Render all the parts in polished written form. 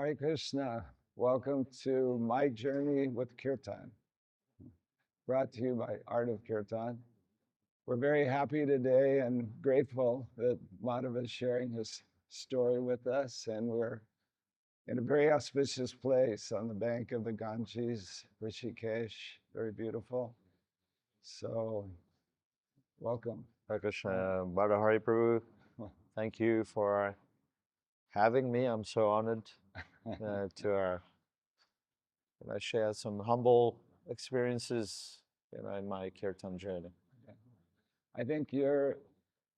Hare Krishna. Welcome to My Journey with Kirtan, brought to you by Art of Kirtan. We're very happy today and grateful that Madhava is sharing his story with us, and we're in a very auspicious place on the bank of the Ganges, Rishikesh, very beautiful. So, welcome. Hare Krishna, Bada Hari Prabhu. Thank you for having me. I'm so honored to share some humble experiences, in my Kirtan journey. I think your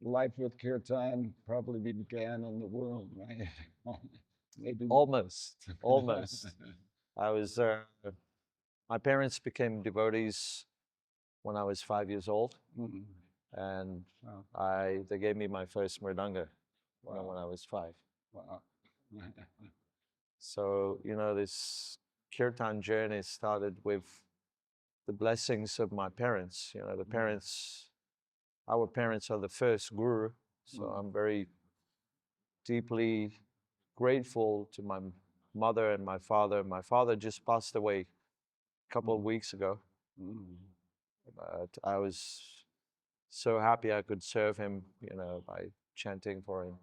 life with Kirtan probably began in the womb, right? Maybe. Almost. I was, my parents became devotees when I was 5 years old, and they gave me my first mridanga when I was 5. Wow. So, this Kirtan journey started with the blessings of my parents. Our parents are the first guru, so I'm very deeply grateful to my mother and my father. My father just passed away a couple of weeks ago, but I was so happy I could serve him, by chanting for him,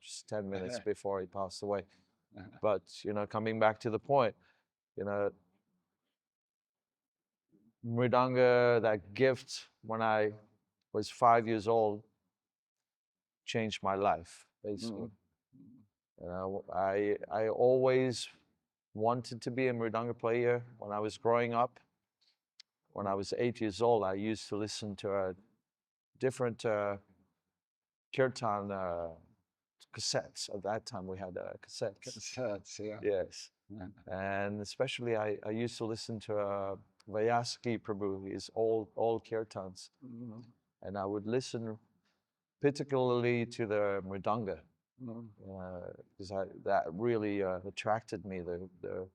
just 10 minutes before he passed away. But, coming back to the point, mridanga, that gift when I was 5 years old, changed my life, basically. I always wanted to be a mridanga player when I was growing up. When I was 8 years old, I used to listen to a different kirtan cassettes. At that time, we had cassettes. Cassettes, yeah. Yes. And especially, I used to listen to Vyasaki Prabhu, his old kirtans. And I would listen particularly to the mridanga, because that really attracted me, the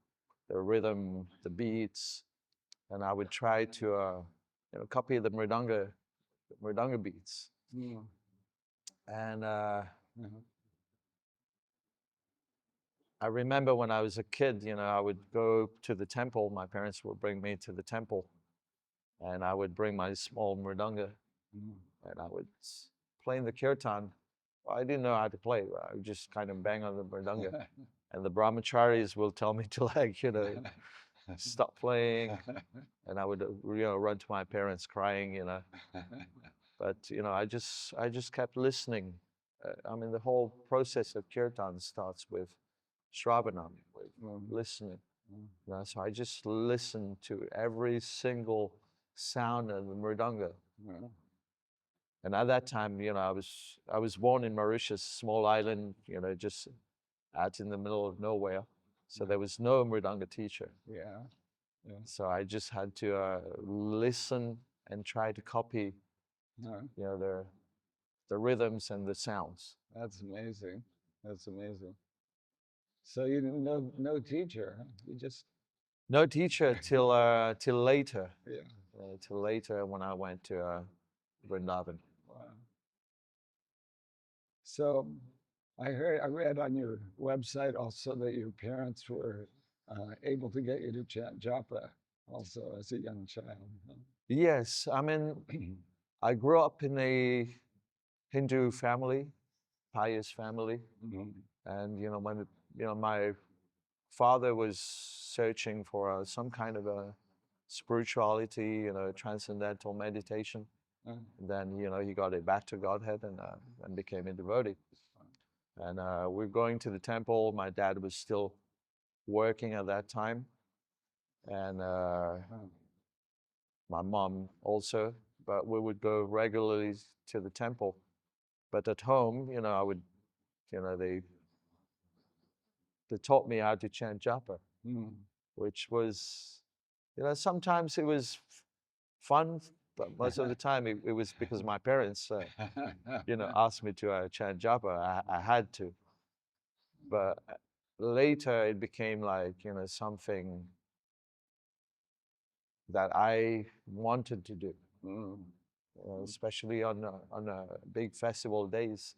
rhythm, the beats, and I would try to copy the mridanga beats. And I remember when I was a kid, I would go to the temple. My parents would bring me to the temple, and I would bring my small mridanga, and I would play in the kirtan. Well, I didn't know how to play. I would just kind of bang on the mridanga, and the brahmacharis will tell me to stop playing, and I would run to my parents crying. But I just kept listening. The whole process of kirtan starts with Shravanam, with listening. So I just listened to every single sound of the mridanga. And at that time, I was born in Mauritius, small island, just out in the middle of nowhere. So there was no mridanga teacher. Yeah. So I just had to listen and try to copy, the rhythms and the sounds. That's amazing. That's amazing. So you didn't know no teacher, huh? You just No teacher till later. Yeah. Till later when I went to Vrindavan. Wow. So I read on your website also that your parents were able to get you to chant japa also as a young child. Huh? Yes, I grew up in a Hindu family, pious family, and when my father was searching for some kind of a spirituality, transcendental meditation. And then he got it back to Godhead and became a devotee. And we're going to the temple. My dad was still working at that time, and my mom also. But we would go regularly to the temple. But at home, I would, they taught me how to chant japa, which was, sometimes it was fun, but most of the time it was because my parents, asked me to chant japa. I had to. But later it became like, something that I wanted to do, especially on big festival days.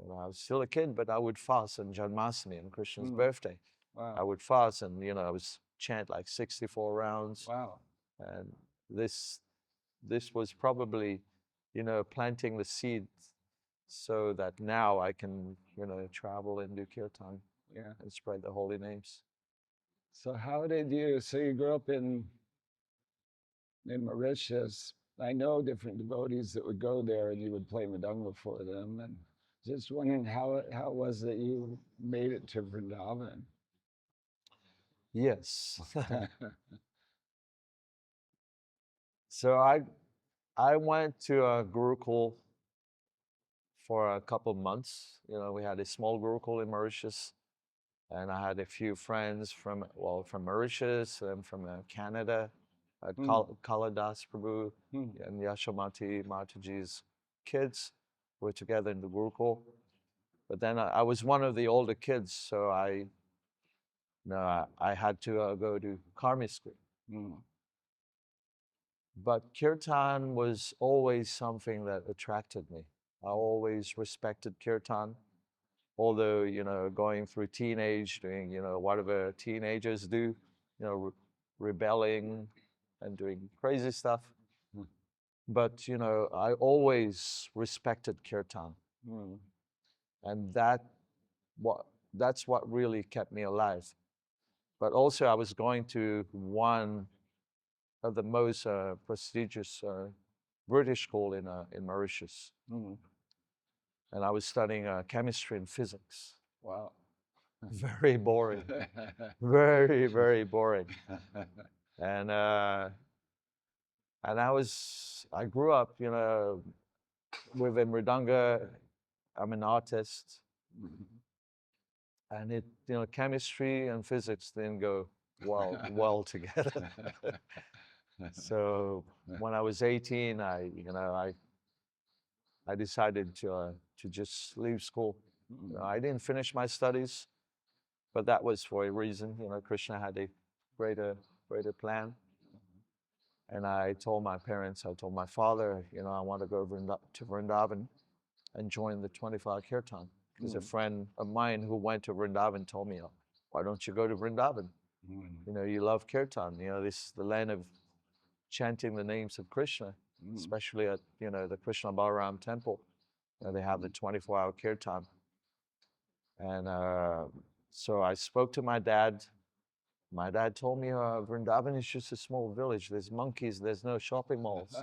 You know, I was still a kid, but I would fast on Janmashtami, on Krishna's birthday. I Wow. would fast, and I was chant like 64 rounds, Wow. and this was probably, planting the seed so that now I can, travel and do kirtan Yeah. and spread the holy names. So how did you, so you grew up in Mauritius? I know different devotees that would go there and you would play Madhava for them. And just wondering how it was that you made it to Vrindavan? Yes. So I went to a Gurukul for a couple of months. We had a small Gurukul in Mauritius, and I had a few friends from Mauritius and from Canada. Kaladas Prabhu and Yashomati Mataji's kids were together in the Gurukul. But then I was one of the older kids, so I had to go to Karmi school. But kirtan was always something that attracted me. I always respected kirtan, although, going through teenage, doing, whatever teenagers do, rebelling and doing crazy stuff. But, I always respected kirtan. And that's what really kept me alive. But also I was going to one of the most prestigious British school in Mauritius. And I was studying chemistry and physics. Wow. Very boring. Very, very boring. And I grew up, with Mridanga. I'm an artist. And chemistry and physics didn't go well together. So when I was 18, I decided to just leave school. I didn't finish my studies, but that was for a reason. Krishna had a greater plan. And I told my parents, I told my father, I want to go to Vrindavan and join the 24-hour Kirtan. Because a friend of mine who went to Vrindavan told me, why don't you go to Vrindavan? You love Kirtan. This is the land of chanting the names of Krishna, especially at, the Krishna Balaram temple. They have the 24-hour Kirtan. And so I spoke to my dad. My dad told me Vrindavan is just a small village. There's monkeys. There's no shopping malls.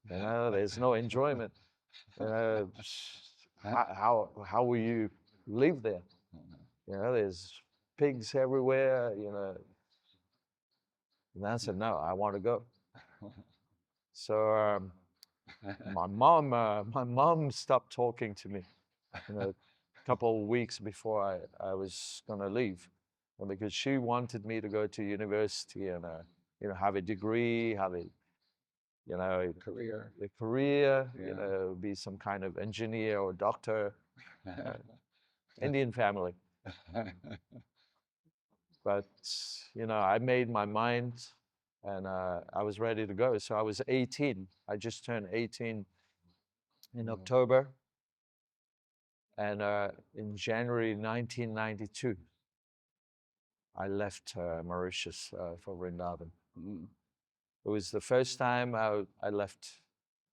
There's no enjoyment. How will you live there? There's pigs everywhere. And I said, no, I want to go. So my mom stopped talking to me. A couple of weeks before I was going to leave, because she wanted me to go to university and have a degree, have a Career. be some kind of engineer or doctor. Indian family. But I made my mind, and I was ready to go. So I was 18. I just turned 18 in October. And in January 1992, I left Mauritius for Vrindavan. It was the first time I left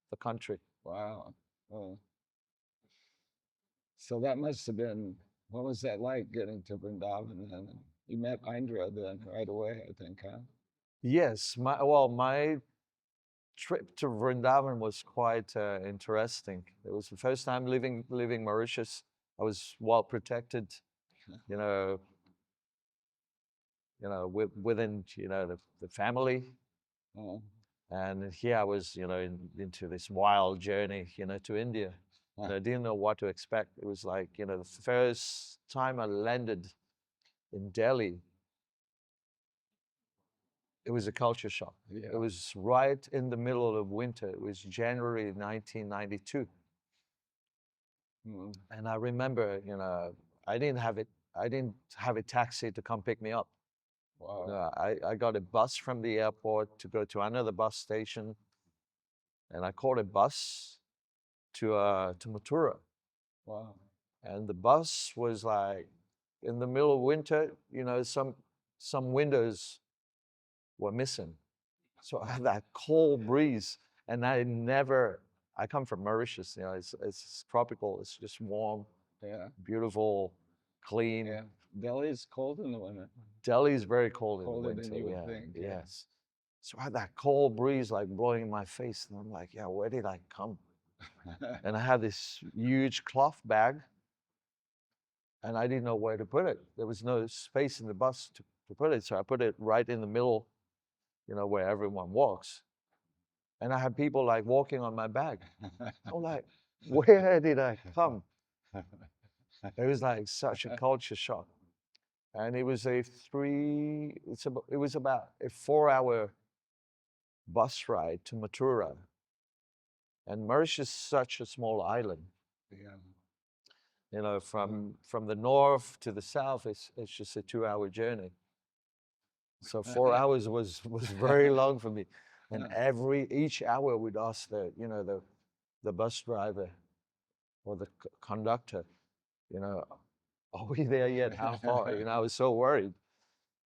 the country. Wow. Oh. So that must have been, what was that like getting to Vrindavan? And you met Indra then right away, I think, huh? Yes, my trip to Vrindavan was quite interesting. It was the first time leaving Mauritius. I was well protected, within the family. And here I was, into this wild journey, to India. And I didn't know what to expect. It was like, the first time I landed in Delhi, it was a culture shock. Yeah. It was right in the middle of winter. It was January 1992. And I remember, I didn't have a taxi to come pick me up. Wow. I got a bus from the airport to go to another bus station, and I caught a bus to Mathura. Wow. And the bus was like in the middle of winter, you know, some windows were missing. So I had that cold breeze, and I come from Mauritius, you know, it's tropical, it's just warm, Yeah. beautiful, clean. Yeah. Delhi is cold in the winter. Delhi is very cold in the Colder than winter, you would yeah, think. Yeah. yes. So I had that cold breeze like blowing in my face, and I'm like, yeah, where did I come? And I had this huge cloth bag, and I didn't know where to put it. There was no space in the bus to put it, so I put it right in the middle, you know, where everyone walks. And I had people like walking on my bag. I'm like, where did I come? It was like such a culture shock. And it was it was about a 4 hour bus ride to Mathura. And Mauritius is such a small island. Yeah. You know, from the north to the south, it's just a 2 hour journey. So 4 hours was very long for me. And each hour we'd ask the bus driver or the conductor, you know, are we there yet? How far? You know, I was so worried.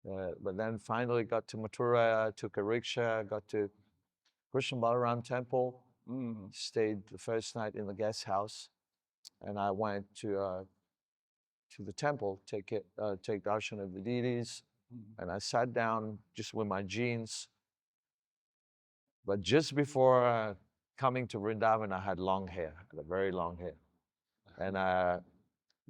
But then finally got to Mathura, took a rickshaw, got to Krishna Balaram temple, stayed the first night in the guest house, and I went to the temple, take darshan of the deities, and I sat down just with my jeans. But just before coming to Vrindavan, I had long hair, I had a very long hair. And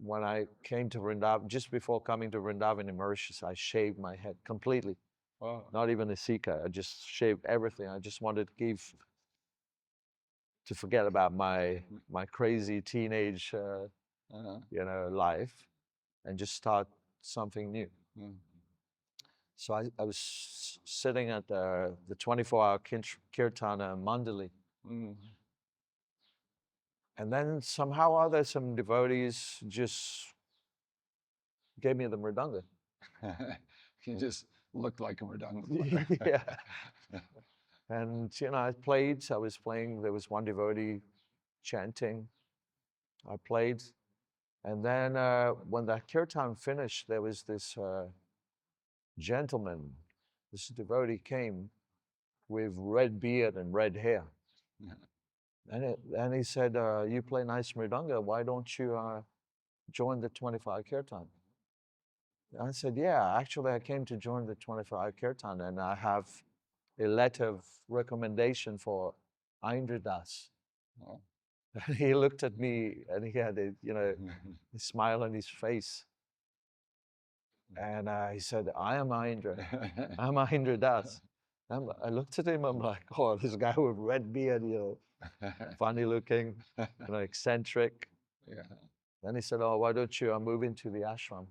when I came to Vrindavan, just before coming to Vrindavan in Mauritius, I shaved my head completely. Wow. Not even a sika. I just shaved everything. I just wanted to forget about my crazy teenage, you know, life, and just start something new. So I was sitting at the 24-hour Kirtan Mandali. And then somehow or other, some devotees just gave me the mridanga. You just looked like a mridanga Yeah. And, you know, I was playing, there was one devotee chanting. I played. And then when that kirtan finished, there was this gentleman, this devotee came with red beard and red hair. And he said, you play nice mridanga, why don't you join the 25 kirtan? I said, yeah, actually I came to join the 25 kirtan and I have a letter of recommendation for Indra Das. Oh. He looked at me and he had a, you know, a smile on his face. And he said, I am Indra. I'm Indra Das. I looked at him, I'm like, oh, this guy with red beard, you know, funny looking, you know, eccentric. Yeah. Then he said, oh, why don't you move into the ashram?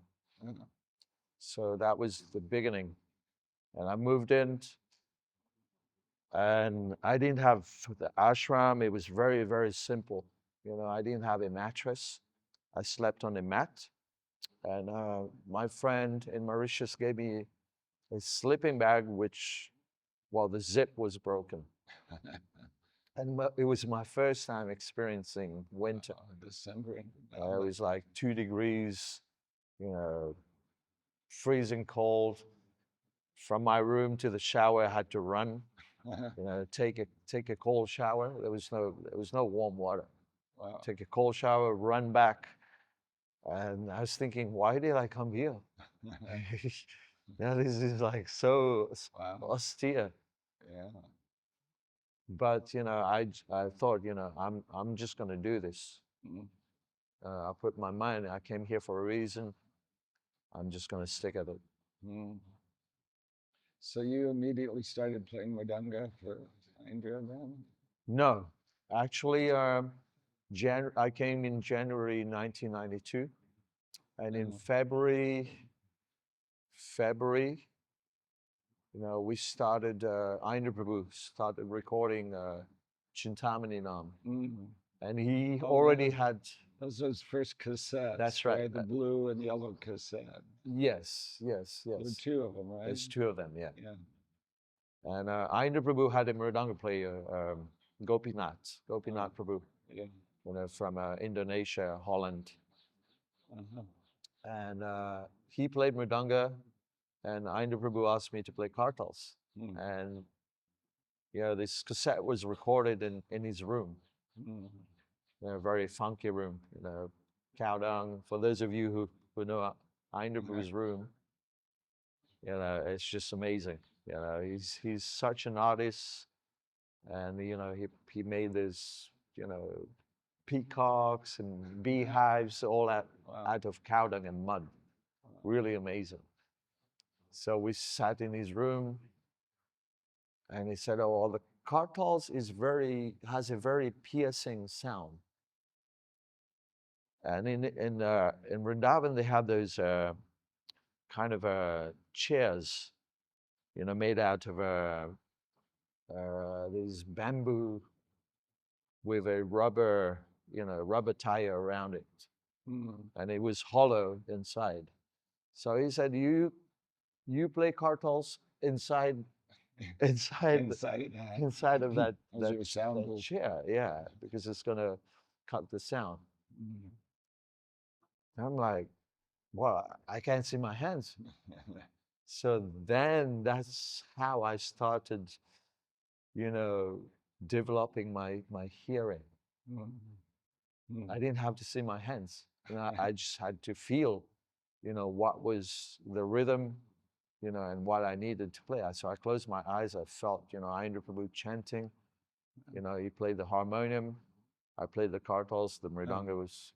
So that was the beginning. And I moved in, and I didn't have the ashram. It was very, very simple. You know, I didn't have a mattress. I slept on a mat. And my friend in Mauritius gave me a sleeping bag, which, well, the zip was broken. And it was my first time experiencing winter. December. It was like 2 degrees, you know, freezing cold. From my room to the shower, I had to run, you know, take a cold shower. There was no warm water. Wow. Take a cold shower, run back. And I was thinking, why did I come here? Yeah, this is like so austere. Yeah. But you know, I thought, you know, I'm just going to do this. I put my mind. I came here for a reason. I'm just going to stick at it. So you immediately started playing Mridanga for Indra then? No, actually, I came in January 1992, and in February, you know, we started. Indra Prabhu started recording Chintamani Nam, and he already had. Those are his first cassettes. That's right. The blue and yellow cassette. Yes. There were 2 of them, right? There's 2 of them, yeah. Yeah. And Indra Prabhu had a mridanga player, Gopinath Prabhu. Yeah. from Indonesia, Holland. Uh-huh. And he played mridanga, and Ainda Prabhu asked me to play kartals. Mm. And this cassette was recorded in his room, a very funky room, cow dung. For those of you who know Ainda Prabhu's room, it's just amazing. He's such an artist, and he made this, peacocks and beehives all out of cow dung and mud. Really amazing. So we sat in his room, and he said, "Oh, well, the kartals has a very piercing sound." And in Vrindavan they have those kind of chairs, made out of these bamboo with a rubber tire around it, and it was hollow inside. So he said, "You play kartals inside inside inside of that chair, yeah, because it's gonna cut the sound." I'm like, "Well, I can't see my hands." So then that's how I started, developing my hearing. I didn't have to see my hands. I just had to feel, what was the rhythm, and what I needed to play. So I closed my eyes. I felt, Ainda Prabhu chanting. He played the harmonium. I played the kartals. The mridanga was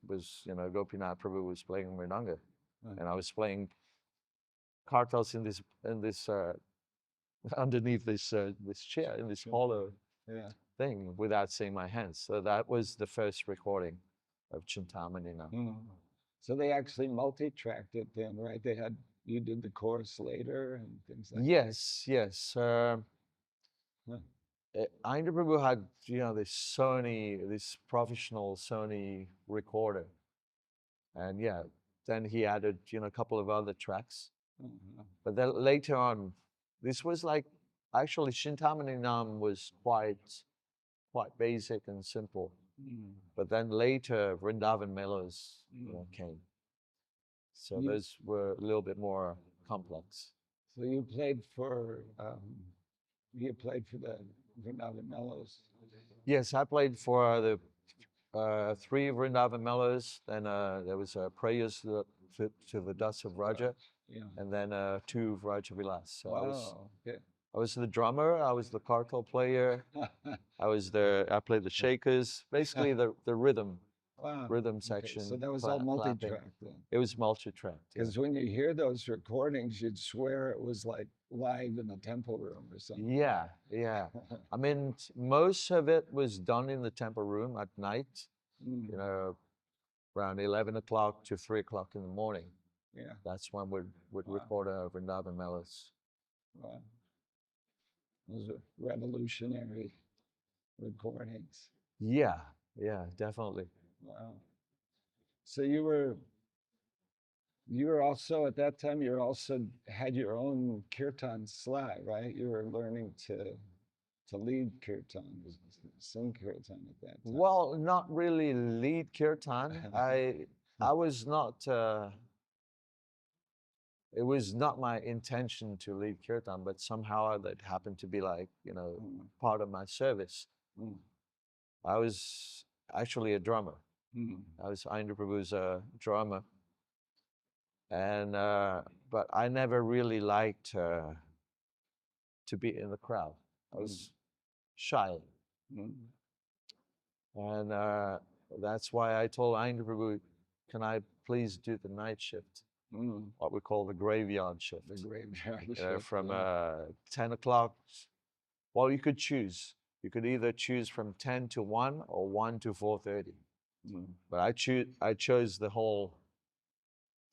Gopinath Prabhu was playing mridanga, and I was playing kartals in this underneath this chair in this hollow thing without seeing my hands. So that was the first recording of Chintamani. So they actually multi-tracked it then, right? You did the chorus later and things like yes, that. Yes. Ainda Prabhu had, this professional Sony recorder. And then he added, a couple of other tracks. But then later on, this was like, actually Chintamani Nam was quite basic and simple. But then later Vrindavan mellows came. So those were a little bit more complex. So you played for the Vrindavan Mellows. Yes, I played for the 3 Vrindavan mellows. Then there was prayers to the dust of Raja, and then 2 of Raja Vilas. So I was the drummer. I was the kartal player. I played the shakers. Basically the rhythm. Rhythm section. So that was all multi-tracked then. It was multi-tracked. Because when you hear those recordings, you'd swear it was like live in the temple room or something. Yeah. I mean, most of it was done in the temple room at night, around 11 o'clock to 3 o'clock in the morning. Yeah. That's when we'd record Vrindavan mellows. Wow. Those are revolutionary recordings. Yeah, definitely. Wow. So you were also at that time, you also had your own kirtan slide, right? You were learning to lead kirtan, sing kirtan at that time. Well, not really lead kirtan. I was not. It was not my intention to lead kirtan, but somehow that happened to be like part of my service. I was actually a drummer. I was Ainda Prabhu's drummer, and but I never really liked to be in the crowd. I was shy, and that's why I told Ainda Prabhu, "Can I please do the night shift?" What we call the graveyard shift. The graveyard shift. From 10 o'clock. Well, you could choose. You could either choose from 10 to 1 or 1 to 4:30. But I chose the whole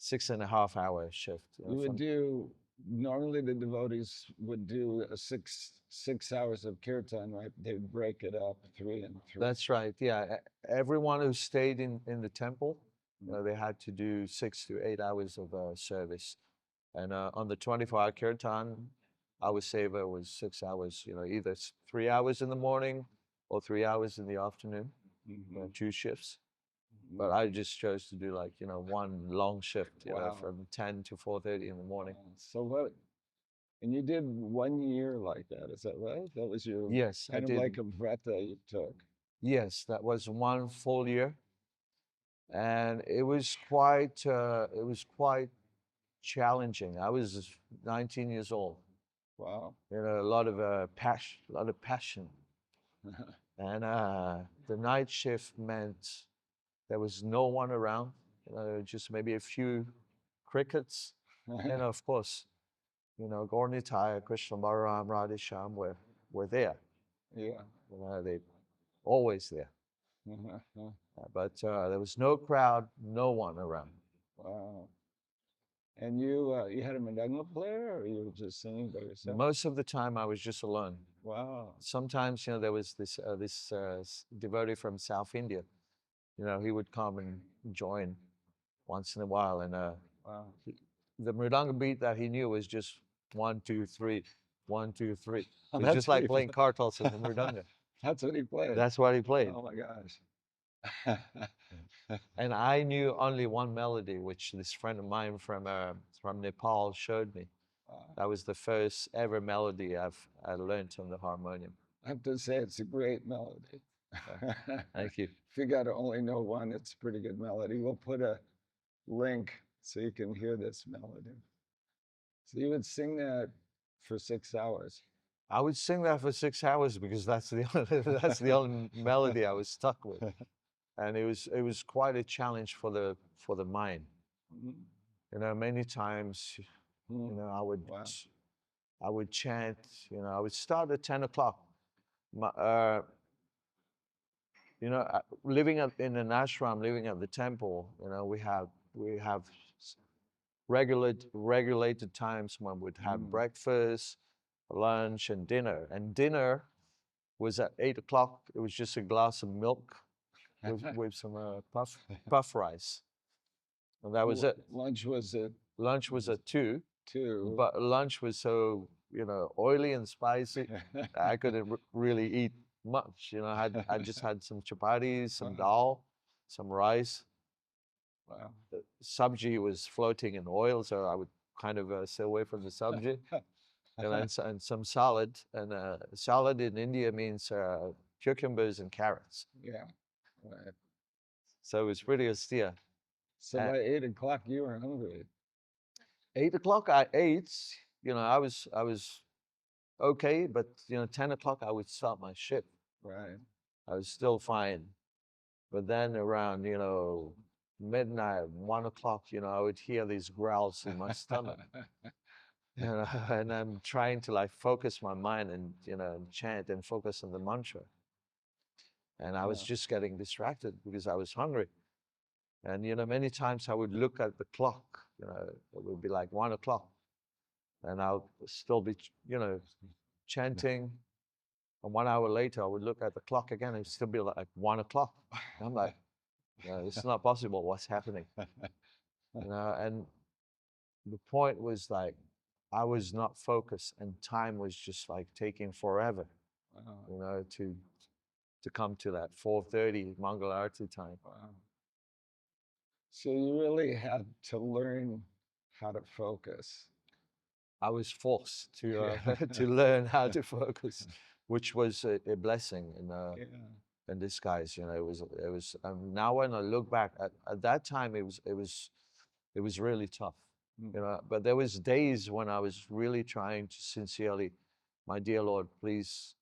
6.5 hour shift. You would do, normally the devotees would do 6 hours of kirtan, right? They'd break it up 3 and 3. That's right. Yeah. Everyone who stayed in the temple, they had to do 6 to 8 hours of service. And on the 24-hour kirtan, our seva was 6 hours, either 3 hours in the morning or 3 hours in the afternoon. 2 shifts. But I just chose to do like, one long shift, Wow. from 10 to 4:30 in the morning. So what? And you did 1 year like that, is that right? That was your Yes, I kind of did. like a vreta you took. Yes, that was 1 full year. And it was quite challenging. I was 19 years old. Wow. A lot of passion. And the night shift meant there was no one around, just maybe a few crickets. And of course, Gornitai, Krishna Balaram, Radhesham were there. Yeah. They always there. But there was no crowd, no one around. Wow. And you had a madanga player, or you were just singing by yourself? Most of the time, I was just alone. Wow. Sometimes, there was this devotee from South India. He would come and join once in a while, and Wow. the mridanga beat that he knew was just 1, 2, 3, 1, 2, 3. Oh, It's that's just what like he playing played. kartals in the mridanga. That's what he played. That's what he played. Oh my gosh. And I knew only one melody, which this friend of mine from Nepal showed me. Wow. That was the first ever melody I learned on the harmonium. I have to say, it's a great melody. Thank you. If you got to only know one, it's a pretty good melody. We'll put a link so you can hear this melody. So you would sing that for 6 hours. I would sing that for 6 hours because that's the only melody I was stuck with, and it was quite a challenge for the mind. Many times, I would Wow. I would chant. I would start at 10 o'clock. Living in an ashram, living at the temple, we have regulated times when we'd have breakfast, lunch, and dinner. And dinner was at 8 o'clock. It was just a glass of milk with some puff rice, and that was it. Lunch was at Lunch was at 2, 2. but lunch was so oily and spicy. I couldn't really eat much. I just had some chapatis, some dal, some rice. Wow. The sabji was floating in oil, so I would kind of stay away from the sabji. And some salad. And salad in India means cucumbers and carrots. Yeah. Right. So it was pretty austere. So by 8 o'clock, you were hungry. 8 o'clock I ate. I was okay, but 10 o'clock I would start my shift. Right. I was still fine. But then around, midnight, 1 o'clock, I would hear these growls in my stomach. And I'm trying to like focus my mind and, and chant and focus on the mantra. And I was just getting distracted because I was hungry. And, many times I would look at the clock, it would be like 1 o'clock. And I'll still be, chanting. And 1 hour later, I would look at the clock again and it'd still be like 1 o'clock. And I'm like, it's not possible. What's happening? And the point was like, I was not focused, and time was just like taking forever, to come to that 4:30 Mangala Arati time. Wow. So you really had to learn how to focus. I was forced to to learn how to focus, which was a blessing in disguise. It was. Now when I look back at that time, it was really tough. But there was days when I was really trying to sincerely, my dear Lord, please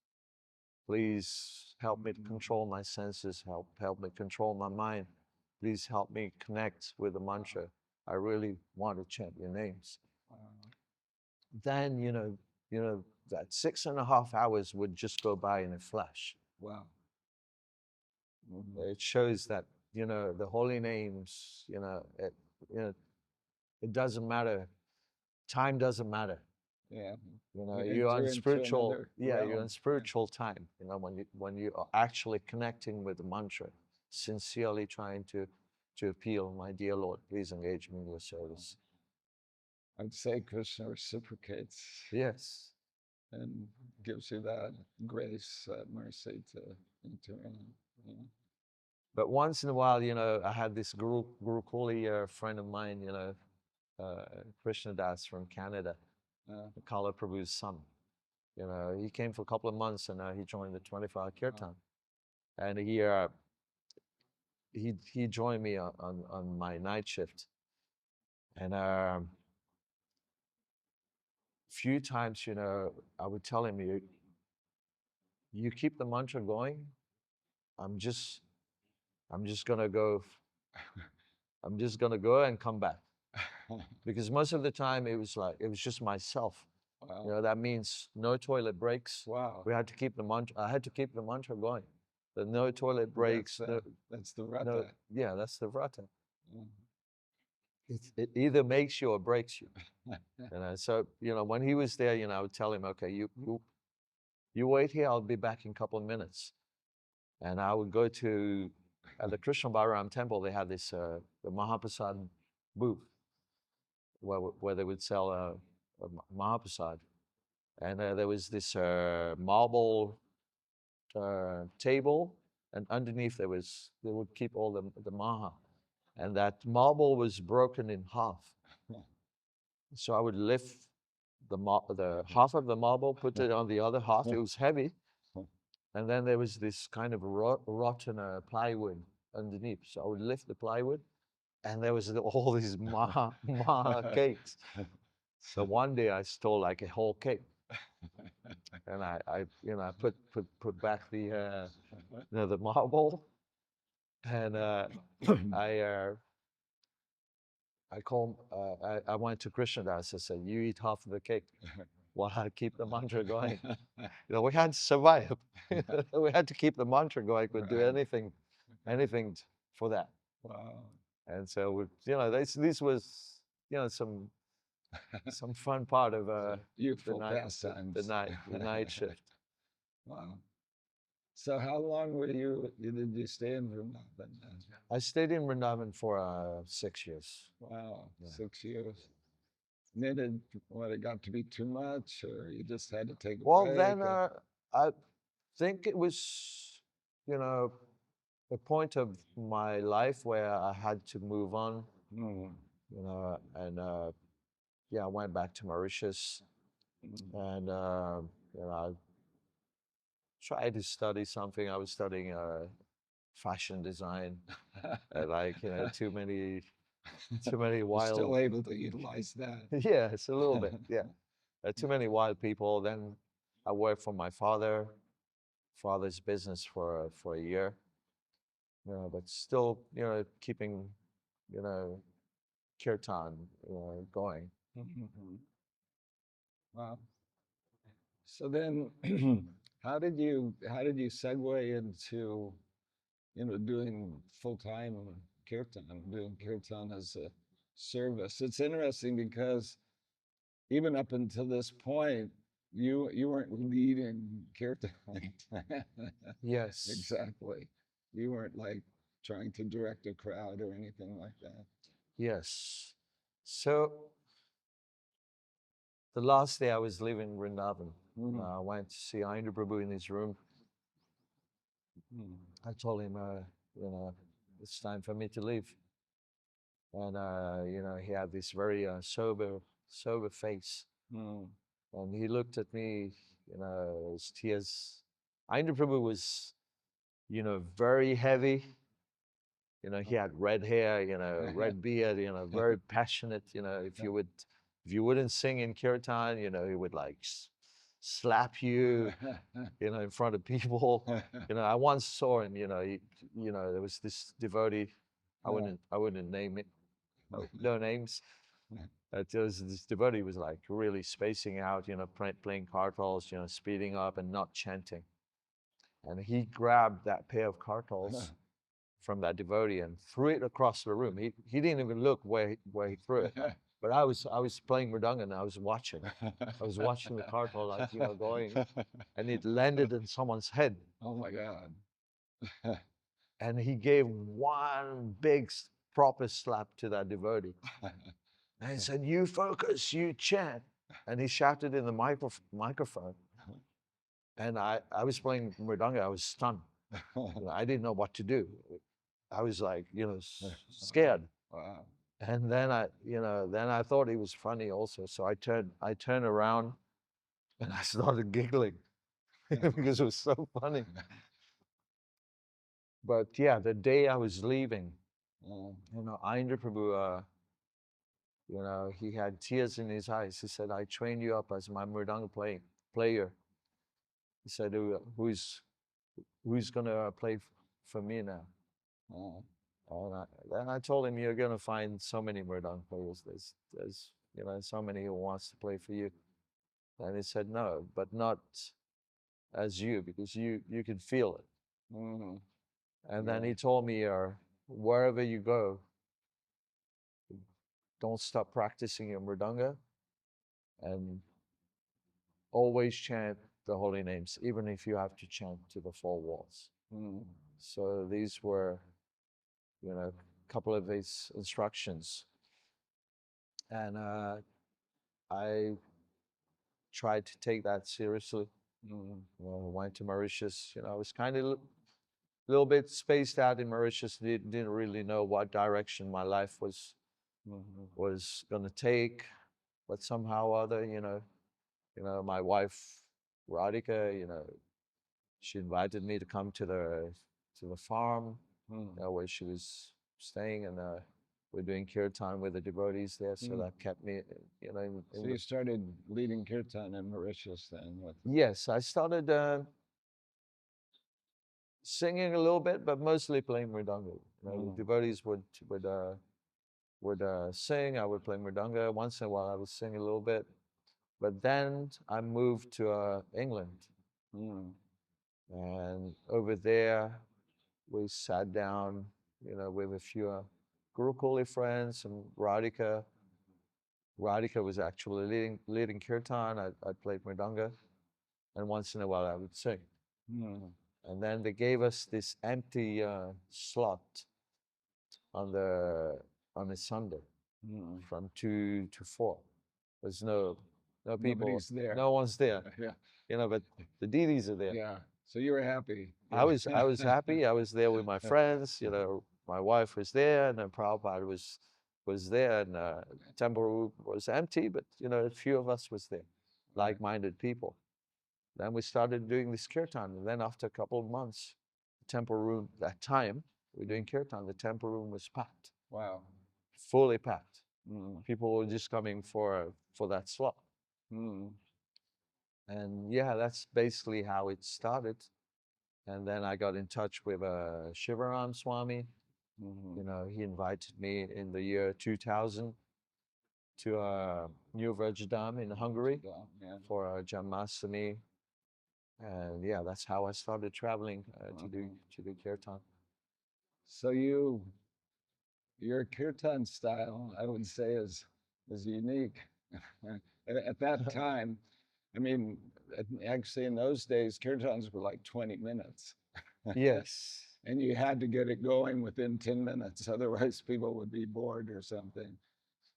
help me to control my senses, help me control my mind. Please help me connect with the mantra. I really want to chant your names. Then, that 6.5 hours would just go by in a flash. Wow. It shows that, the holy names, it doesn't matter. Time doesn't matter. Yeah. You're on spiritual, realm. you're in spiritual time. When you are actually connecting with the mantra, sincerely trying to appeal, my dear Lord, please engage me in your service. I'd say Krishna reciprocates. Yes. And gives you that grace, that mercy to enter in. But once in a while, I had this Gurukuli friend of mine, Krishna Das from Canada, Kala Prabhu's son. He came for a couple of months and he joined the 24-hour Kirtan. And he joined me on my night shift. And few times, I would tell him, you keep the mantra going. I'm just gonna go. I'm just gonna go and come back. Because most of the time it was just myself. Wow. That means no toilet breaks. Wow. We had to keep the mantra. I had to keep the mantra going. The no toilet breaks. That's the vrata. Yeah, that's the vrata. Mm. It either makes you or breaks you. So when he was there, I would tell him, okay, you wait here. I'll be back in a couple of minutes. And I would go to at the Krishna Balaram temple. They had this the Mahaprasad booth where they would sell a Mahaprasad, and there was this marble table, and underneath they would keep all the Maha, and that marble was broken in half. So I would lift the half of the marble, put it on the other half. It was heavy. And then there was this kind of rotten plywood underneath. So I would lift the plywood, and there was all these maha cakes. So one day I stole like a whole cake, and I put back the the marble, and I went to Krishna Das. I said, "You eat half of the cake, while I keep the mantra going." We had to survive. We had to keep the mantra going. We'd do anything for that. Wow. And so this was some fun part of Youthful the pastimes. the night shift. Wow. So how long did you stay in Vrindavan? I stayed in Vrindavan for 6 years. Wow, Yeah. 6 years. And then it got to be too much, or you just had to take a Well, break? then I think it was, the point of my life where I had to move on, and I went back to Mauritius, and I tried to study something. I was studying fashion design, too many You're wild. still able to utilize that. Yeah, it's a little bit. Yeah, too many wild people. Then I worked for my father's business for a year. But still, keeping, kirtan, going. Wow. So then, how did you segue into doing full-time kirtan, doing kirtan as a service? It's interesting because even up until this point, you weren't leading kirtan. Yes. Exactly. You weren't like trying to direct a crowd or anything like that. Yes. So the last day I was leaving Vrindavan, I went to see Aindu Prabhu in his room. I told him, it's time for me to leave. And he had this very sober face. And he looked at me, his tears. Aindu Prabhu was, very heavy. He had red hair, red beard, very passionate. If you wouldn't sing in kirtan, he would like slap you, in front of people. I once saw him. There was this devotee. I wouldn't name it. No names. This devotee was like really spacing out, playing kartals, speeding up and not chanting. And he grabbed that pair of kartals from that devotee and threw it across the room. He didn't even look where he threw it. But I was playing mridanga and I was watching. I was watching the kartal going, and it landed in someone's head. Oh my God. And he gave one big proper slap to that devotee. And he said, "You focus, you chant." And he shouted in the microphone. And I was playing mridanga. I was stunned. I didn't know what to do. I was like, scared. Wow. And then then I thought he was funny also. So I turned around and I started giggling because it was so funny. But yeah, the day I was leaving, Indra Prabhu, he had tears in his eyes. He said, "I trained you up as my mridanga player." He said, "Who's gonna play for me now?" Oh. Then I told him, "You're gonna find so many mridanga players. There's so many who wants to play for you." And he said, "No, but not as you, because you can feel it." Mhm. And then Yeah. he told me, "Wherever you go, don't stop practicing your mridanga, and always chant the holy names, even if you have to chant to the four walls." Mhm. So these were, a couple of his instructions, and I tried to take that seriously. Mhm. Went to Mauritius. I was kind of a little bit spaced out in Mauritius. Didn't really know what direction my life was Mhm. going to take, but somehow or other, my wife Radhika, she invited me to come to the farm, Mhm. where she was staying, and we're doing kirtan with the devotees there. So Mhm. that kept me, So in the. you started leading kirtan in Mauritius then with Yes, I started singing a little bit, but mostly playing mridanga. The devotees would sing. I would play mridanga. Once in a while, I would sing a little bit. But then I moved to England, Mm. and over there we sat down, with a few Gurukuli friends, and Radhika. Radhika was actually leading kirtan. I played mridanga, and once in a while I would sing. Mm. And then they gave us this empty slot on a Sunday Mm. from 2 to 4. There's no people, Nobody's there. no one's there, Yeah. but the deities are there. Yeah. So you were happy. I was happy. I was there with my friends. My wife was there, and then Prabhupada was there, and temple room was empty, but a few of us was there, like-minded people. Then we started doing this kirtan, and then after a couple of months, the temple room, that time we're doing kirtan, the temple room was packed, Wow. fully packed. Mm. People were just coming for that slot. Mm. And yeah, that's basically how it started. And then I got in touch with Shivaram Swami. Mhm. He invited me in the year 2000 to New Vrajadam in Hungary Yeah. for Janmashtami. And yeah, that's how I started traveling to do kirtan. So your kirtan style, I would say, is unique. At that time, I mean, actually in those days, kirtans were like 20 minutes. Yes, And you had to get it going within 10 minutes, otherwise people would be bored or something.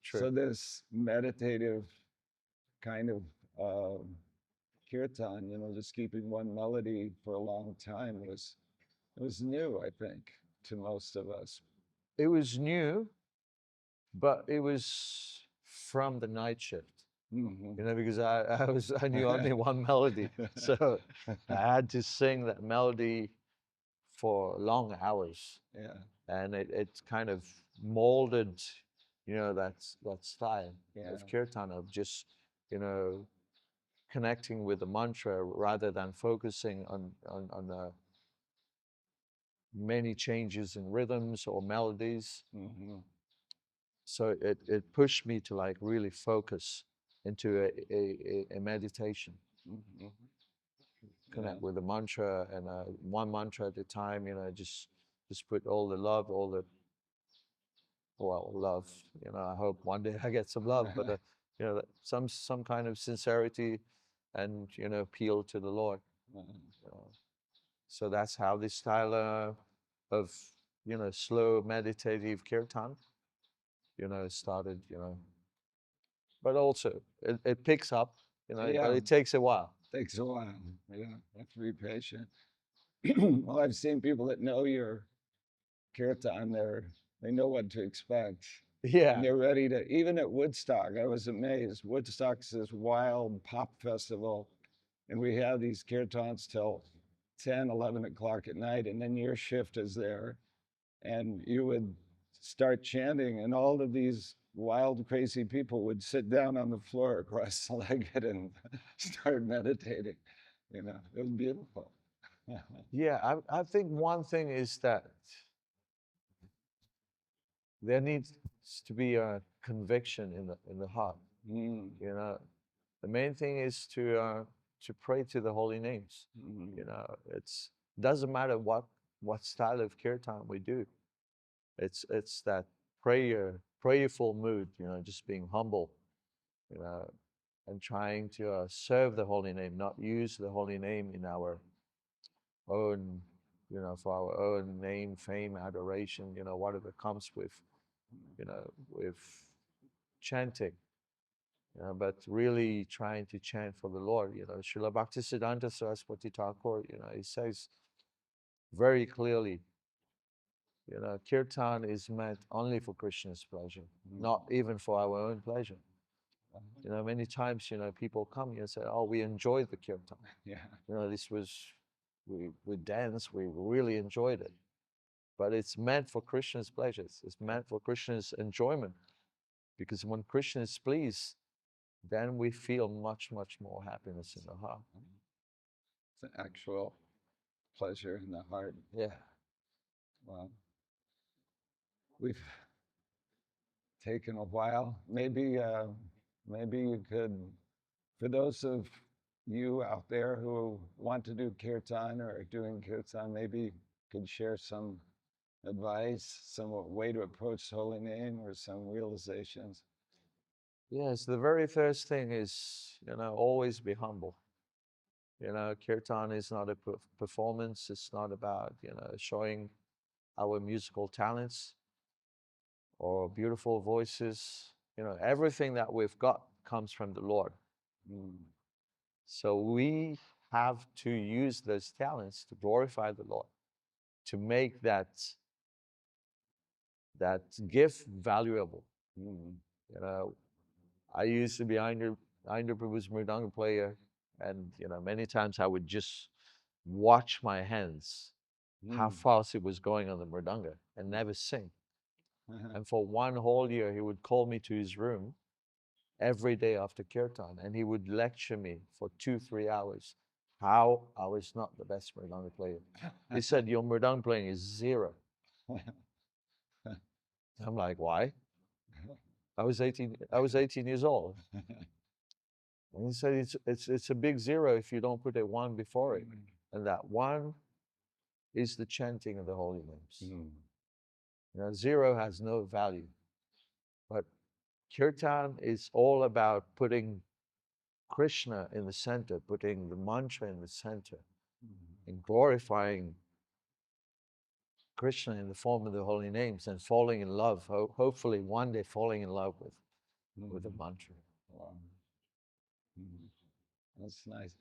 true. So this meditative kind of kirtan, just keeping one melody for a long time was new, I think, to most of us. It was new, but it was from the night shift. Mhm. Because I knew only one melody, so I had to sing that melody for long hours, Yeah, and it kind of molded, that style yeah. of kirtan, of just you know connecting with the mantra rather than focusing on the many changes in rhythms or melodies. Mhm. So it pushed me to like really focus into a meditation, Mhm. Yeah. connect with the mantra, and one mantra at a time. Just put all the love, all the love. I hope one day I get some love, but some kind of sincerity, and appeal to the Lord. Uh, so that's how this style of slow meditative kirtan started. But also it picks up. But Yeah, it takes a while. takes a while. Yeah, have to be patient. Well, I've seen people that know Kirtan, they know what to expect. And Yeah. they're ready to, even at Woodstock, I was amazed. Woodstock's this wild pop festival, and we have these kirtans till 10, 11 o'clock at night, and then your shift is there, and you would start chanting, and all of these wild, crazy people would sit down on the floor cross-legged and start meditating. You know, it was beautiful. Yeah, I think one thing is that there needs to be a conviction in the heart. Mm, You know, the main thing is to pray to the holy names. mm, You know, it's doesn't matter what style of kirtan we do. It's that prayerful mood. You know, just being humble. You know, and trying to serve the holy name, not use the holy name in our own, you know, for our own name, fame, adoration, you know, whatever comes with, you know, with chanting, you know, but really trying to chant for the Lord. You know, Srila Bhaktisiddhanta Saraswati Thakur, you know, he says very clearly, you know, kirtan is meant only for Krishna's pleasure, not even for our own pleasure. You know, many times, you know, people come here and say, oh, we enjoyed the kirtan. yeah. You know, this was, we danced, we really enjoyed it. But it's meant for Krishna's pleasures. It's meant for Krishna's enjoyment. Because when Krishna is pleased, then we feel much, much more happiness in the heart. It's an actual pleasure in the heart. Yeah. Well, we've taken a while. Maybe you could, for those of you out there who want to do kirtan or are doing kirtan, maybe you could share some advice, some way to approach holy name or some realizations. Yes, the very first thing is, you know, always be humble. You know, kirtan is not a performance. It's not about, you know, showing our musical talents or beautiful voices. You know, everything that we've got comes from the Lord. Mm. So we have to use those talents to glorify the Lord, to make that gift valuable. Mm. You know, I used to be Inder Prabhu's mridanga player, and you know, many times I would just watch my hands, how Mm. fast it was going on the mridanga, and never sing. Uh-huh. And for one whole year, he would call me to his room every day after kirtan, and he would lecture me for 2, 3 hours how I was not the best mridanga player. He said, "Your mridanga playing is zero." I'm like, "Why?" I was 18. I was 18 years old, and he said, "It's a big zero if you don't put a one before it, and that one is the chanting of the holy names. Mm. You know, zero has no value, but kirtan is all about putting Krishna in the center, putting the mantra in the center, and glorifying Krishna in the form of the holy names and falling in love, hopefully one day falling in love with the mantra." Wow. Mm. That's nice.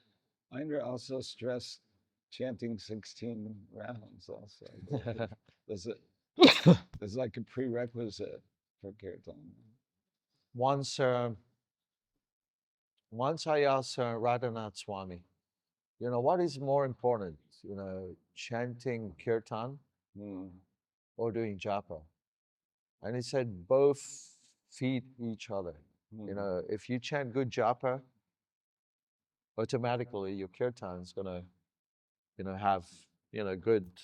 Indra also stressed chanting 16 rounds also. There's a there's like a prerequisite for kirtan. once, once I asked Radhanath Swami, you know, what is more important, you know, chanting kirtan Mm. or doing japa? And he said both feed each other. You Mm. know, if you chant good japa, automatically your kirtan is gonna, you know, have, you know, good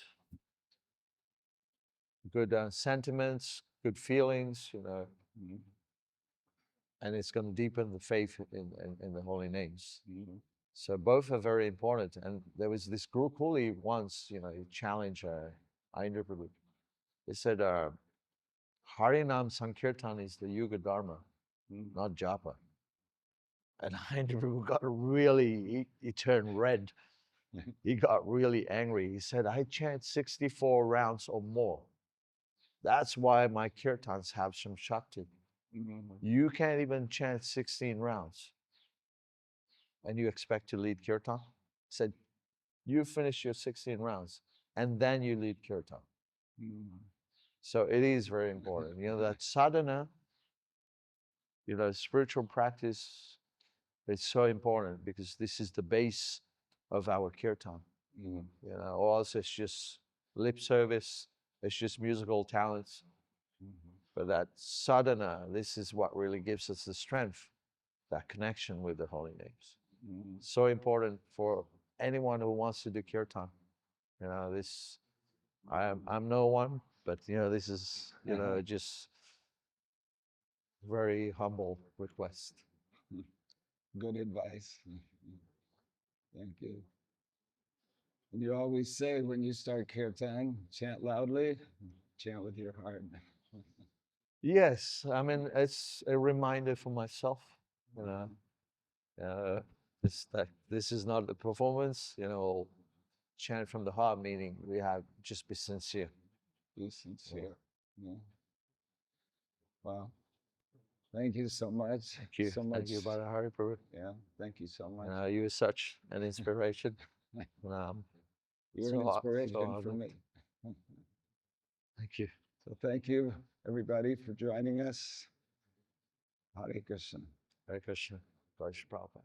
sentiments, good feelings, you know, Mm. and it's going to deepen the faith in the holy names. Mm. So both are very important. And there was this Gurukuli once, you know, he challenged Ayendra Prabhu. He said, Harinam Sankirtan is the Yuga Dharma, Mm. not japa. And Ayendra Prabhu got really, he turned red. He got really angry. He said, I chant 64 rounds or more. That's why my kirtans have some shakti. Mm. You can't even chant 16 rounds and you expect to lead kirtan? He said, you finish your 16 rounds and then you lead kirtan. Mm. So it is very important. That sadhana, spiritual practice, it's so important because this is the base of our kirtan. Or else it's just lip service, it's just musical talents. But that sadhana, this is what really gives us the strength, that connection with the holy names. So important for anyone who wants to do kirtan. This, I'm no one, but this is just very humble request. Good advice. Thank you. And you always say when you start kirtan, chant loudly, chant with your heart. Yes, I mean it's a reminder for myself. This is not a performance. Chant from the heart, meaning we have just be sincere. Be sincere. Yeah. Wow. Thank you so much. Thank you. So much. Thank you, Brother Hari, for Yeah. Thank you so much. you are such an inspiration. You're so, an inspiration so for me. Thank you. So thank you, everybody, for joining us. Hare Krishna. Hare Krishna. Prabhupada.